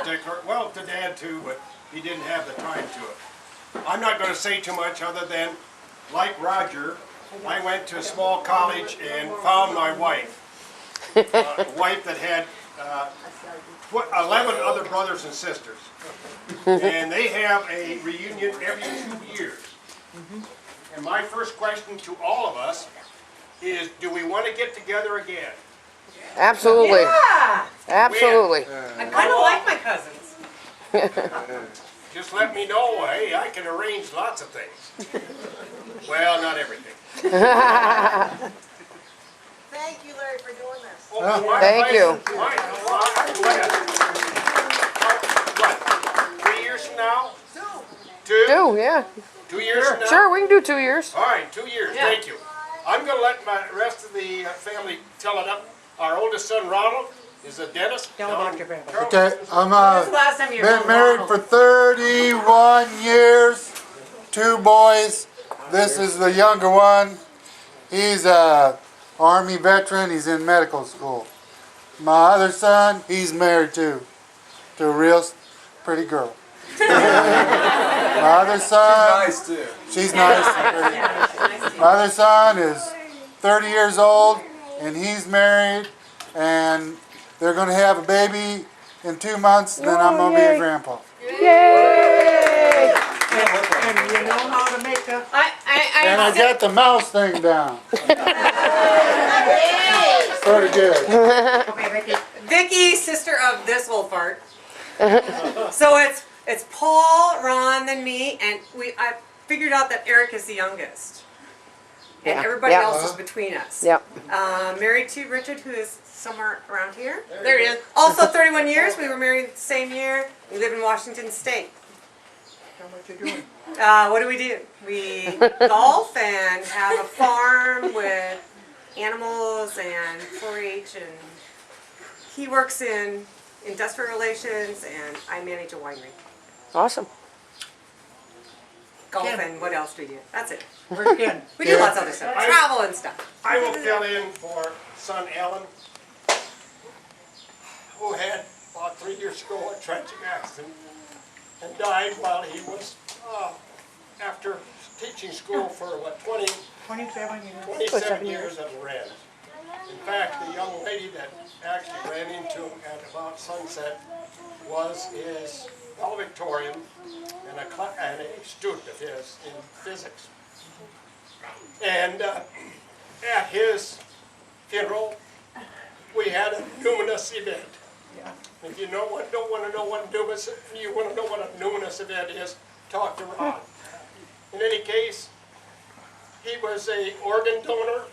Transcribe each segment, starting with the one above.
particular, well, to Dad too, but he didn't have the time to it. I'm not going to say too much other than, like Roger, I went to a small college and found my wife. A wife that had 11 other brothers and sisters. And they have a reunion every 2 years. And my first question to all of us is, do we want to get together again? Absolutely. Yeah. Absolutely. I kind of like my cousins. Just let me know. Hey, I can arrange lots of things. Well, not everything. Thank you, Larry, for doing this. Thank you. What? 3 years from now? 2? Yeah. 2 years from now? Sure, we can do 2 years. All right, 2 years. Yeah. Thank you. I'm going to let my rest of the family tell it up. Our oldest son, Ronald, is a dentist. Tell down Dr. in Bamble. Carroll. Okay, When's the last time you been married for 31 years, 2 boys. This is the younger one. He's a Army veteran. He's in medical school. My other son, he's married to a real pretty girl. My other son, Nice too. she's nice and pretty. My other son is 30 years old, and he's married, and they're going to have a baby in 2 months, and then I'm going to be a grandpa. Yay! And you know how to make a... And I got the mouse thing down. Pretty good. Okay, Vicky. Vicky, sister of this old fart. So it's Paul, Ron, then me, and I figured out that Eric is the youngest. And Yeah. everybody Yep. else is between us. Yep. Married to Richard, who is somewhere around here. There he is. Also 31 years. We were married the same year. We live in Washington State. What you doing? What do? We golf and have a farm with animals and 4-H, and he works in industrial relations, and I manage a winery. Awesome. Golf and what else do we do? That's it. Where's Ken? We do lots of other stuff. Travel and stuff. I will fill in for son Alan, who had about 3 years ago a tragic accident and died while he was after teaching school for what 27 years. 27 years at Lorenz. In fact, the young lady that actually ran into him at about sunset was his valedictorian and a student of his in physics. And at his funeral, we had a numinous event. If you don't want to know what numinous, if you want to know what a numinous event is, talk to Ron. In any case, he was an organ donor,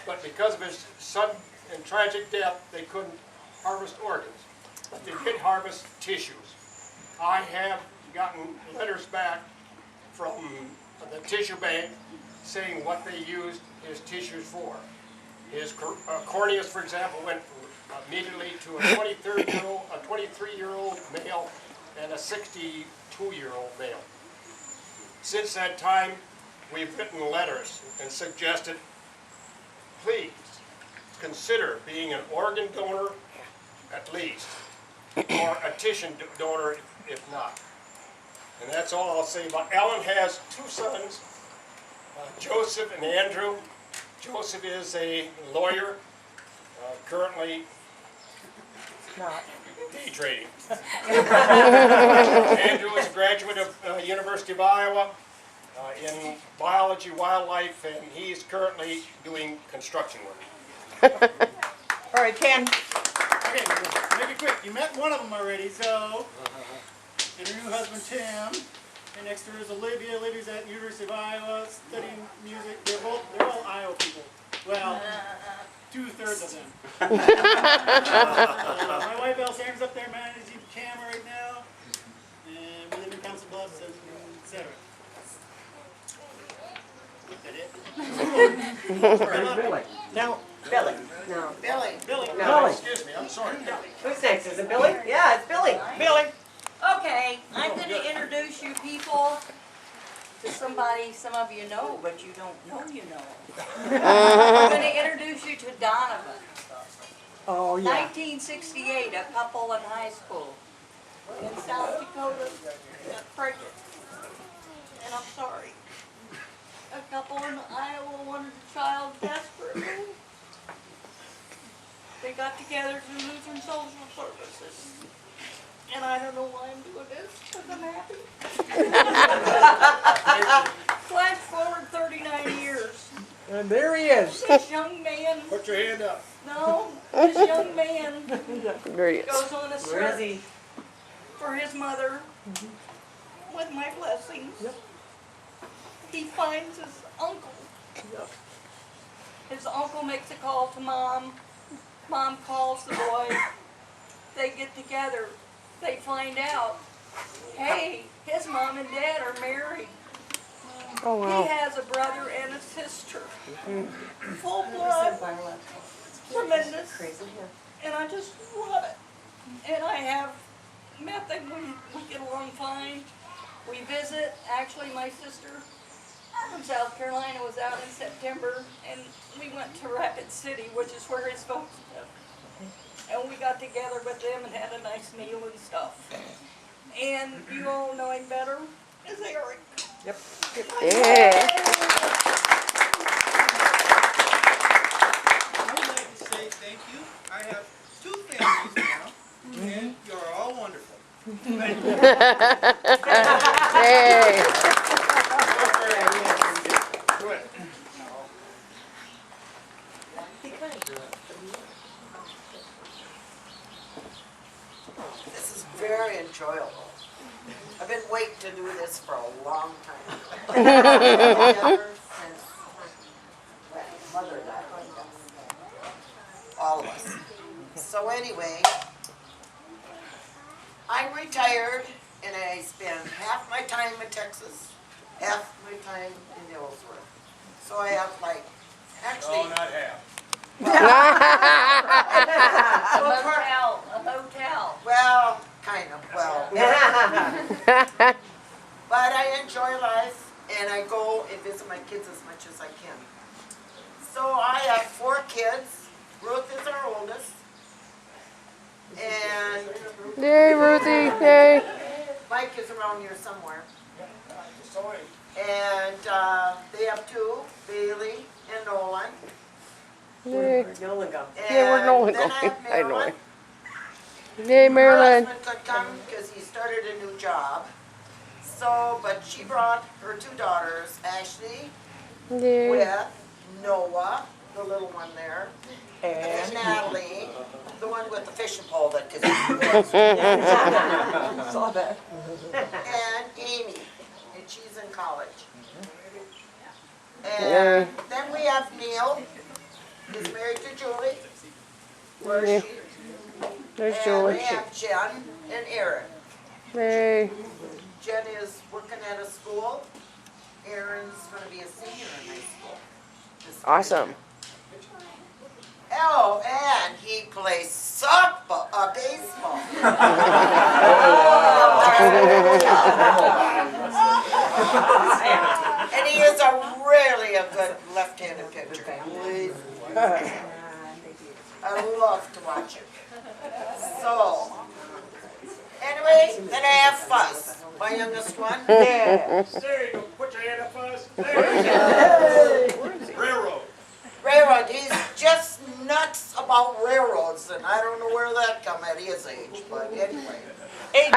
but because of his sudden and tragic death, they couldn't harvest organs. But they did harvest tissues. I have gotten letters back from the tissue bank saying what they used his tissues for. His corneas, for example, went immediately to a 23-year-old male and a 62-year-old male. Since that time, we've written letters and suggested, please consider being an organ donor at least, or a tissue donor if not. And that's all I'll say about. Alan has 2 sons, Joseph and Andrew. Joseph is a lawyer, currently day trading. Andrew is a graduate of University of Iowa in biology, wildlife, and he's currently doing construction work. All right, Ken. Okay, make it quick. You met one of them already, so. And your new husband, Tim. And next to her is Olivia. Olivia's at University of Iowa studying music. They're all Iowa people. Well, 2/3 of them. My wife, Elsand's up there managing the camera right now. And we live in Council Bluffs, and et cetera. Is that it? Billy. Now, Billy. No. Billy. No, excuse me, I'm sorry. Who's next? Is it Billy? Yeah, it's Billy. Billy. Okay, I'm going to introduce you people to somebody some of you know, but you don't know you know. I'm going to introduce you to Donovan. Oh, 1968, a couple in high school. in South Dakota got pregnant. And I'm sorry. A couple in Iowa wanted a child desperately. They got together through Lutheran Social Services. And I don't know why I'm doing this, because I'm happy. Flash forward 39 years. And there he is. This young man, Put your hand up. no, this young man There he is. goes on a Where is search he? for his mother with my blessings. He finds his uncle. His uncle makes a call to Mom. Mom calls the boy. They get together. They find out, hey, his mom and dad are married. Oh, He wow. has a brother and a sister. Full blood. Tremendous. And I just love it. And I have met them. We get along fine. We visit. Actually, my sister from South Carolina was out in September, and we went to Rapid City, which is where his folks live. And we got together with them and had a nice meal and stuff. And you all know him better as Eric. Yeah. I'd like to say thank you. I have 2 families now, and you're all wonderful. Thank you. Hey. Good. This is very enjoyable. I've been waiting to do this for a long time. Ever since my mother died. All of us. So anyway, I'm retired and I spend half my time in Texas, half my time in Ellsworth. So I have like, actually, No, not half. A hotel. well, kind of, well. But I enjoy life, and I go and visit my kids as much as I can. So I have 4 kids. Ruth is our oldest. And Yay, Ruthie. Yay. Mike is around here somewhere. Sorry. And they have 2, Bailey and Nolan. Yay. Nolan go? Yeah, where'd Nolan And then go? I have I know Marilyn. him. Yay, Her Marilyn. husband could come because he started a new job. So, but she brought her 2 daughters, Ashley Yay. with Noah, the little one there, and Natalie, the one with the fishing pole that could Saw that. and Amy, and she's in college. Yay. And then we have Neil, who's married to Julie. Where Yeah. is she? There's And Julie. we have Jen and Aaron. Yay. Jen is working at a school. Aaron's going to be a senior in high school. this Awesome. Oh, and he plays softball, baseball. And he is really a good left-handed pitcher. I love to watch him. So, anyway, then I have Fuzz, my youngest one. There you go. Put your hand up, Fuzz. There you go. Railroad. Railroad, he's just nuts about railroads, and I don't know where that come at his age, but anyway. And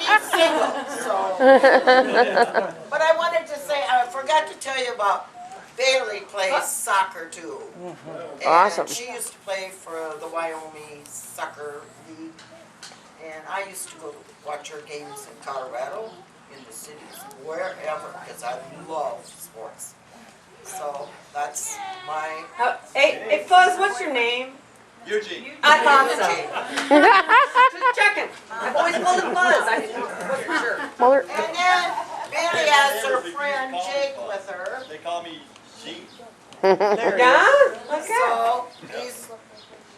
he's single, so. But I wanted to say, I forgot to tell you about Bailey plays soccer too. And Awesome. she used to play for the Wyoming Soccer League. And I used to go watch her games in Colorado, in the cities, wherever, because I love sports. So that's my Hey, Fuzz, what's your name? Eugene. I thought so. Just checking. I've always called him Fuzz. I didn't know for sure. Mother. And then Bailey has her friend Jake with her. They call me G. Yeah? Okay. So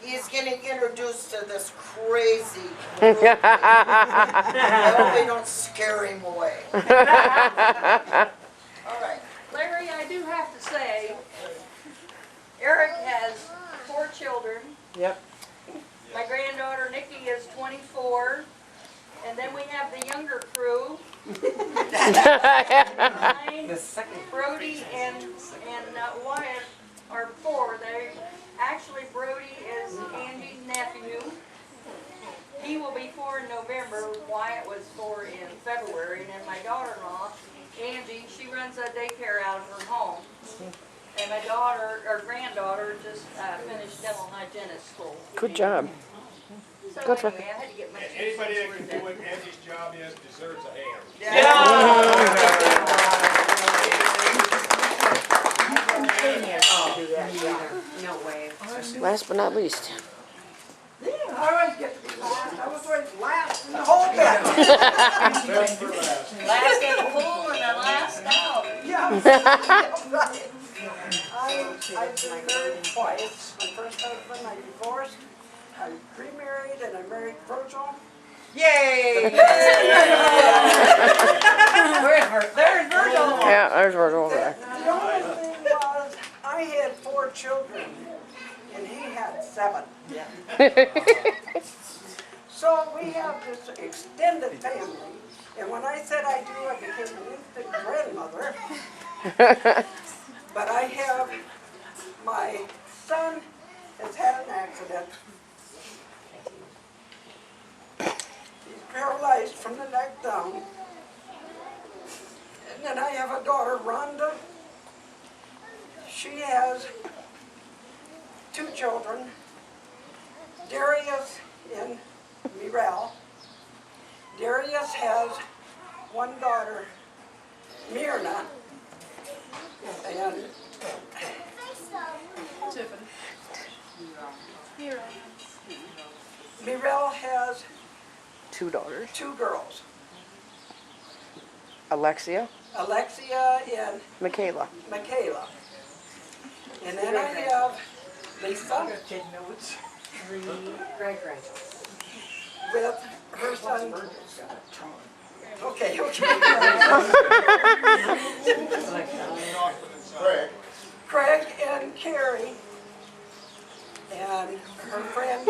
he's getting introduced to this crazy group. I hope they don't scare him away. All right. Larry, I do have to say, Eric has 4 children. children. Yep. My granddaughter Nikki is 24. And then we have the younger crew. Mine, The second. Brody and Wyatt are 4. Actually, Brody is Angie's nephew. He will be 4 in November. Wyatt was 4 in February. And then my daughter-in-law, Angie, she runs a daycare out of her home. And my daughter, or granddaughter, just finished dental hygienist school. Good job. So Good for anyway, I had to get my Anybody that can do what Angie's job is deserves a hand. No way. Last but not least. I always get to be last. I was always last in the whole bit. Best for last. Last in the pool and then last out. I've been married twice. My first husband, I divorced. I remarried and I married Virgil. Yay! There's Virgil. Yeah, there's Virgil over there. The only thing was, I had 4 children and he had 7. So we have this extended family. And when I said I do, I became an instant grandmother. But I have, my son has had an accident. He's paralyzed from the neck down. And then I have a daughter, Rhonda. She has 2 children, Darius and Mirel. Darius has 1 daughter, Myrna. And Mirel has 2 daughters. 2 girls, Alexia, Alexia and Michaela. Michaela. And then I have Lisa 3 great-grandchildren. with her son. Okay. Craig and Carrie and her friend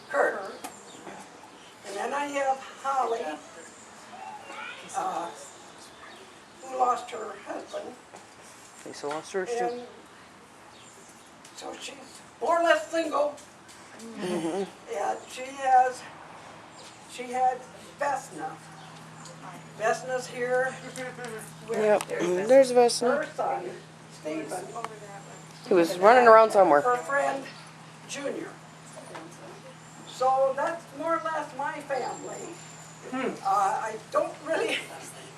Kurt. And then I have Holly, who lost her husband. Lisa lost hers too. And so she's more or less single. And she had Vesna. Vesna's here with Yep, there's Vesna. her son, Stephen, He was running around somewhere. her friend, Junior. So that's more or less my family. I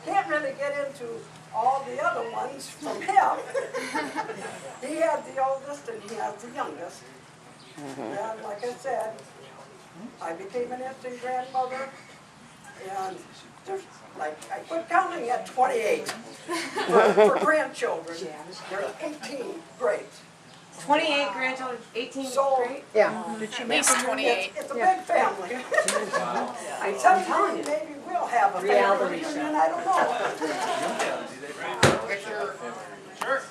can't really get into all the other ones from him. He had the oldest and he has the youngest. And like I said, I became an instant grandmother, and there's, like, I quit counting at 28 for grandchildren. There's 18 grades. 28 grandchildren, 18 So, great. Yeah. At least 28. it's a big family. I'm telling Sometime you. maybe we'll have a Reality family show. reunion, I don't know. Victor, sure.